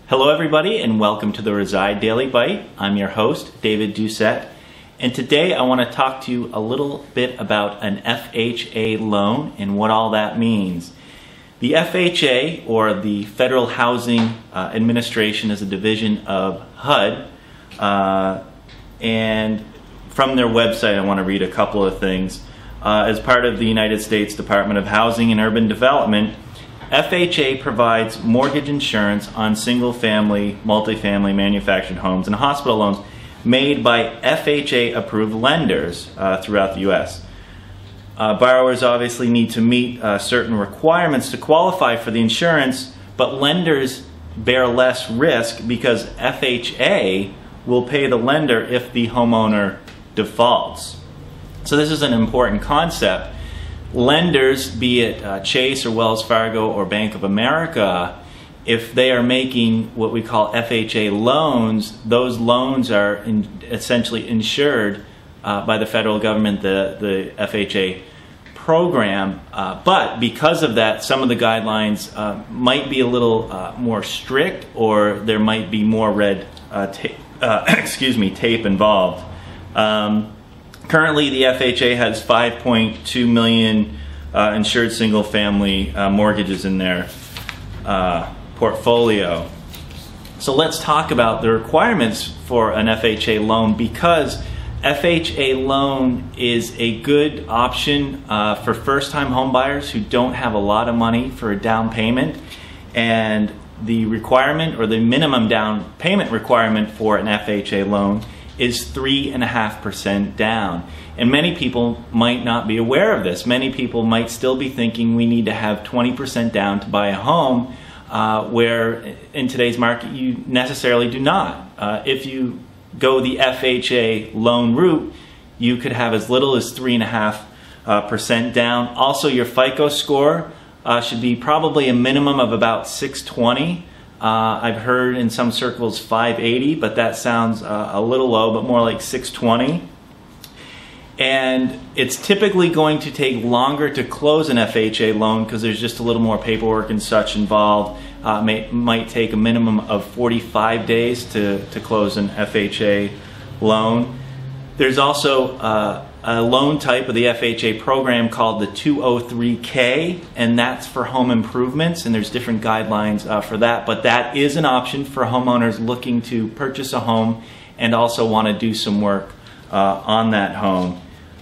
Hello everybody and welcome to the Reside Daily Bite. I'm your host, David Doucette, and today I want to talk to you a little bit about an FHA loan and what all that means. The FHA, or the Federal Housing Administration, is a division of HUD, and from their website I want to read a couple of things. As part of the United States Department of Housing and Urban Development, FHA provides mortgage insurance on single-family, multifamily manufactured homes and hospital loans made by FHA-approved lenders throughout the U.S. Borrowers obviously need to meet certain requirements to qualify for the insurance, but lenders bear less risk because FHA will pay the lender if the homeowner defaults. So this is an important concept. Lenders, be it Chase or Wells Fargo or Bank of America, if they are making what we call FHA loans, those loans are essentially insured by the federal government, the FHA program. But because of that, some of the guidelines might be a little more strict, or there might be more red tape involved. Currently, the FHA has 5.2 million insured single-family mortgages in their portfolio. So let's talk about the requirements for an FHA loan, because FHA loan is a good option for first-time home buyers who don't have a lot of money for a down payment. And the requirement, or the minimum down payment requirement for an FHA loan, is 3.5% down. And many people might not be aware of this. Many people might still be thinking we need to have 20% down to buy a home, where in today's market you necessarily do not. If you go the FHA loan route, you could have as little as 3.5% down. Also, your FICO score should be probably a minimum of about 620. I've heard in some circles 580, but that sounds a little low, but more like 620. And it's typically going to take longer to close an FHA loan because there's just a little more paperwork and such involved. Might take a minimum of 45 days to close an FHA loan. There's also a loan type of the FHA program called the 203K, and that's for home improvements, and there's different guidelines for that, but that is an option for homeowners looking to purchase a home and also want to do some work on that home.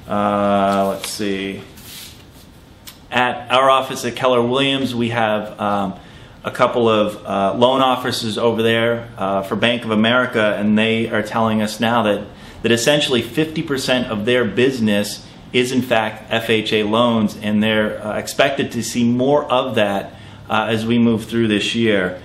Let's see. At our office at Keller Williams, we have a couple of loan officers over there for Bank of America, and they are telling us now that essentially 50% of their business is in fact FHA loans, and they're expected to see more of that as we move through this year.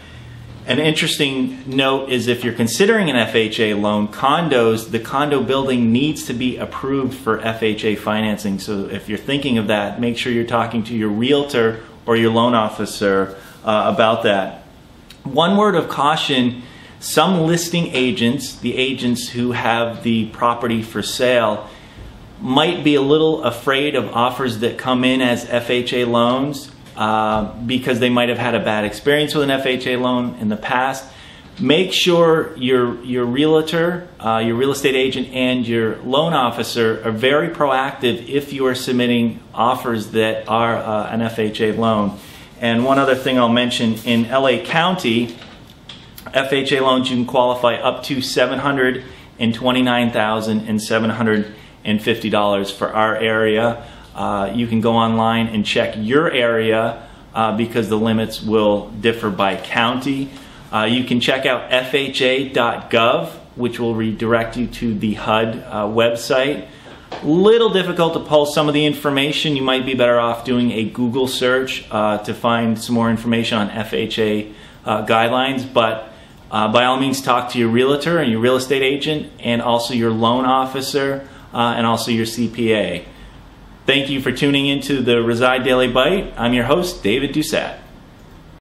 An interesting note is, if you're considering an FHA loan, condos, the condo building needs to be approved for FHA financing. So if you're thinking of that, make sure you're talking to your realtor or your loan officer about that. One word of caution: some listing agents, the agents who have the property for sale, might be a little afraid of offers that come in as FHA loans because they might have had a bad experience with an FHA loan in the past. Make sure your realtor, your real estate agent, and your loan officer are very proactive if you are submitting offers that are an FHA loan. And one other thing I'll mention: in LA County, FHA loans, you can qualify up to $729,750 for our area. You can go online and check your area because the limits will differ by county. You can check out FHA.gov, which will redirect you to the HUD website. Little difficult to pull some of the information. You might be better off doing a Google search to find some more information on FHA guidelines, but by all means, talk to your realtor and your real estate agent, and also your loan officer, and also your CPA. Thank you for tuning into the Reside Daily Bite. I'm your host, David Doucette.